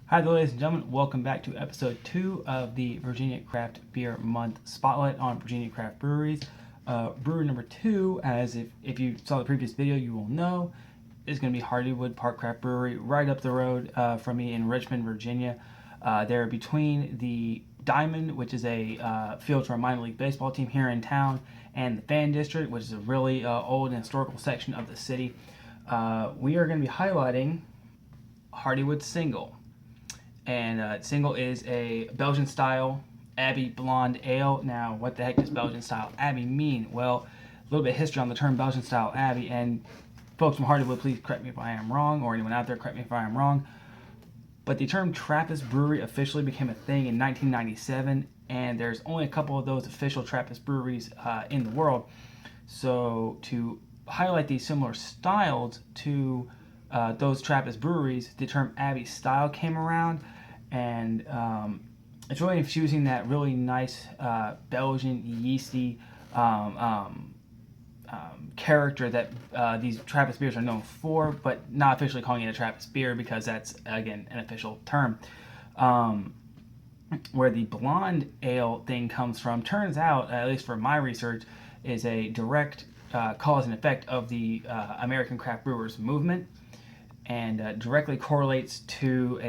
Hi there, ladies and gentlemen. Welcome back to episode 2 of the Virginia Craft Beer Month Spotlight on Virginia Craft Breweries. Brewery number 2, as if you saw the previous video, you will know, is going to be Hardywood Park Craft Brewery, right up the road from me in Richmond, Virginia. They're between the Diamond, which is a field for a minor league baseball team here in town, and the Fan District, which is a really old and historical section of the city. We are going to be highlighting Hardywood Single. And Single is a Belgian style Abbey blonde ale. Now, what the heck does Belgian style Abbey mean? Well, a little bit of history on the term Belgian style Abbey. And folks from Hardywood, please correct me if I am wrong, or anyone out there, correct me if I am wrong. But the term Trappist brewery officially became a thing in 1997, and there's only a couple of those official Trappist breweries in the world. So to highlight these similar styles to those Trappist breweries, the term Abbey style came around, and it's really infusing that really nice Belgian yeasty character that these Trappist beers are known for, but not officially calling it a Trappist beer because that's, again, an official term. Where the blonde ale thing comes from, turns out, at least for my research, is a direct cause and effect of the American craft brewers movement, and directly correlates to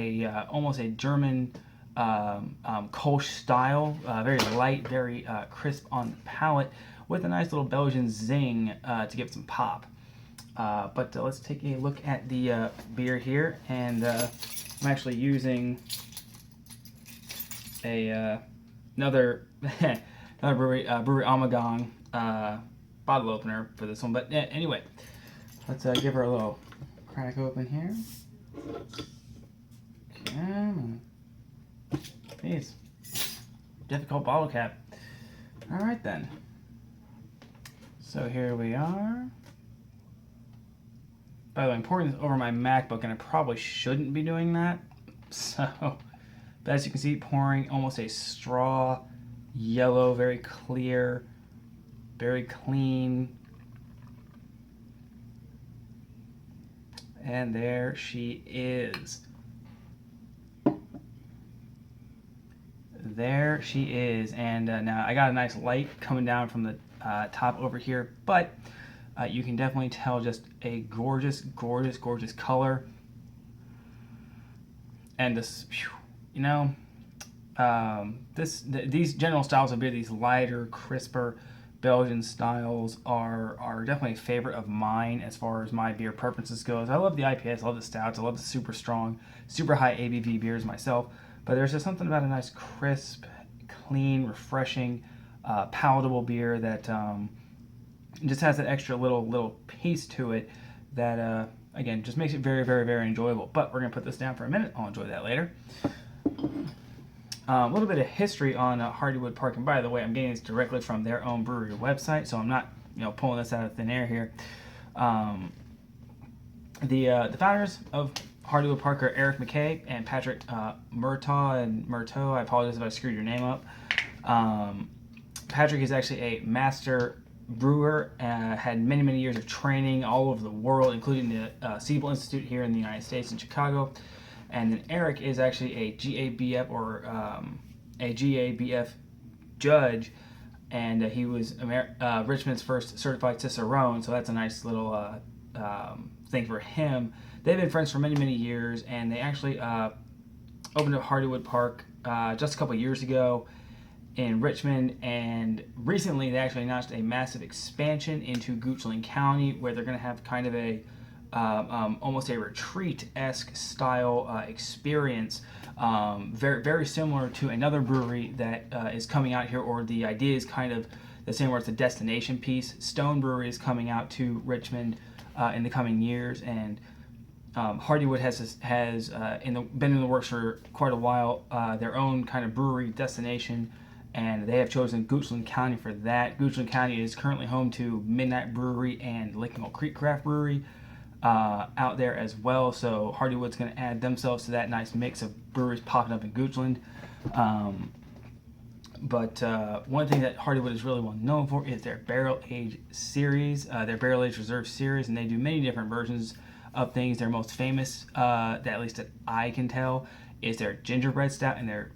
almost a German Kolsch style, very light, very crisp on the palate, with a nice little Belgian zing to give it some pop. But let's take a look at the beer here, and I'm actually using another brewery Amagang bottle opener for this one. But anyway, let's give her a little crack open here. Come on. Jeez. Difficult bottle cap. Alright then. So here we are. By the way, I'm pouring this over my MacBook, and I probably shouldn't be doing that. So, but as you can see, pouring almost a straw yellow, very clear, very clean. And there she is. There she is. And now I got a nice light coming down from the top over here, but you can definitely tell just a gorgeous, gorgeous, gorgeous color. And this, these general styles of beer, these lighter, crisper Belgian styles are definitely a favorite of mine as far as my beer preferences goes. I love the IPAs, I love the stouts, I love the super strong, super high ABV beers myself, but there's just something about a nice, crisp, clean, refreshing, palatable beer that just has that extra little piece to it that, again, just makes it very, very, very enjoyable. But we're going to put this down for a minute. I'll enjoy that later. A little bit of history on Hardywood Park, and by the way, I'm getting this directly from their own brewery website, so I'm not, pulling this out of thin air here. The founders of Hardywood Park are Eric McKay and Patrick Murtaugh. I apologize if I screwed your name up. Patrick is actually a master brewer, had many, many years of training all over the world, including the Siebel Institute here in the United States in Chicago. And then Eric is actually a GABF or a GABF judge, and he was Richmond's first certified Cicerone, so that's a nice little thing for him. They've been friends for many, many years, and they actually opened up Hardywood Park just a couple years ago in Richmond, and recently they actually announced a massive expansion into Goochland County, where they're going to have kind of a almost a retreat-esque style experience, very, very similar to another brewery that is coming out here, or the idea is kind of the same, where it's a destination piece. Stone Brewery is coming out to Richmond in the coming years, and Hardywood has been in the works for quite a while, their own kind of brewery destination, and they have chosen Goochland County for that. Goochland County is currently home to Midnight Brewery and Licking Creek Craft Brewery out there as well, so Hardywood's going to add themselves to that nice mix of breweries popping up in Goochland. But one thing that Hardywood is really well known for is their barrel age series, their barrel age reserve series, and they do many different versions of things. Their most famous, that at least that I can tell, is their gingerbread stout and their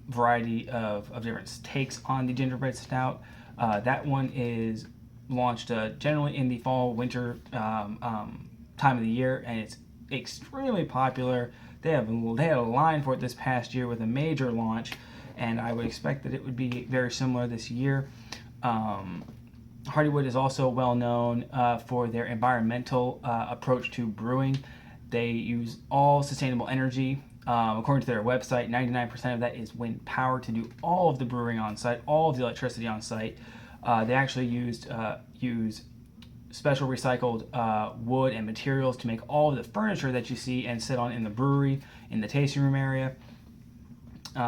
variety of different takes on the gingerbread stout. That one is launched generally in the fall, winter time of the year, and it's extremely popular. They had a line for it this past year with a major launch, and I would expect that it would be very similar this year. Hardywood is also well known for their environmental approach to brewing. They use all sustainable energy. According to their website, 99% of that is wind power to do all of the brewing on site, all of the electricity on site. They actually use special recycled wood and materials to make all of the furniture that you see and sit on in the brewery, in the tasting room area.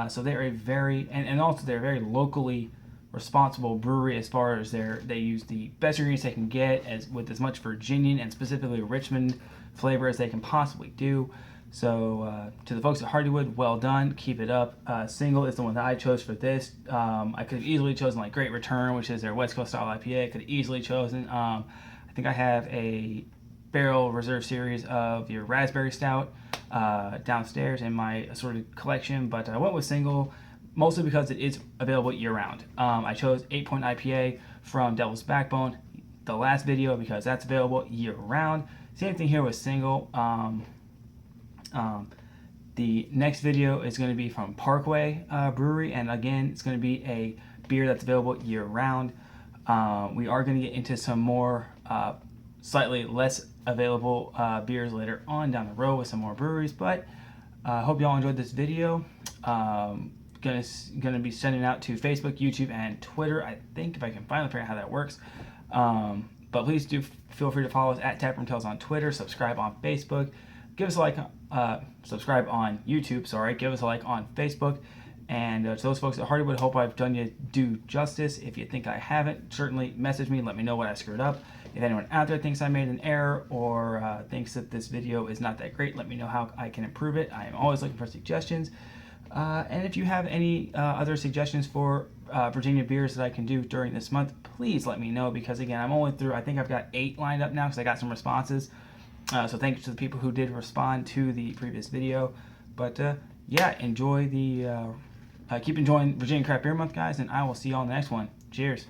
So they're a very, and also they're a very locally responsible brewery as far as they use the best ingredients they can get with as much Virginian and specifically Richmond flavor as they can possibly do. So to the folks at Hardywood, well done, keep it up. Single is the one that I chose for this. I could have easily chosen like Great Return, which is their West Coast style IPA. I could have easily chosen. I think I have a barrel reserve series of your raspberry stout downstairs in my assorted collection, but I went with single mostly because it is available year-round. I chose 8 Point IPA from Devil's Backbone, the last video, because that's available year-round. Same thing here with single. The next video is going to be from Parkway Brewery, and again, it's going to be a beer that's available year-round. We are going to get into some more slightly less available beers later on down the road with some more breweries, but I hope y'all enjoyed this video. Gonna be sending out to Facebook, YouTube, and Twitter, I think, if I can finally figure out how that works. But please do feel free to follow us at Taproom Tales on Twitter, subscribe on Facebook, give us a like, subscribe on YouTube, sorry, give us a like on Facebook. And to those folks at Hardywood, hope I've done you due justice. If you think I haven't, certainly message me, let me know what I screwed up. If anyone out there thinks I made an error or thinks that this video is not that great, let me know how I can improve it. I am always looking for suggestions. And if you have any other suggestions for Virginia beers that I can do during this month, please let me know, because again, I'm only through, I think I've got 8 lined up now because I got some responses. So thank you to the people who did respond to the previous video. But yeah, enjoy keep enjoying Virginia Craft Beer Month, guys, and I will see you all in the next one. Cheers.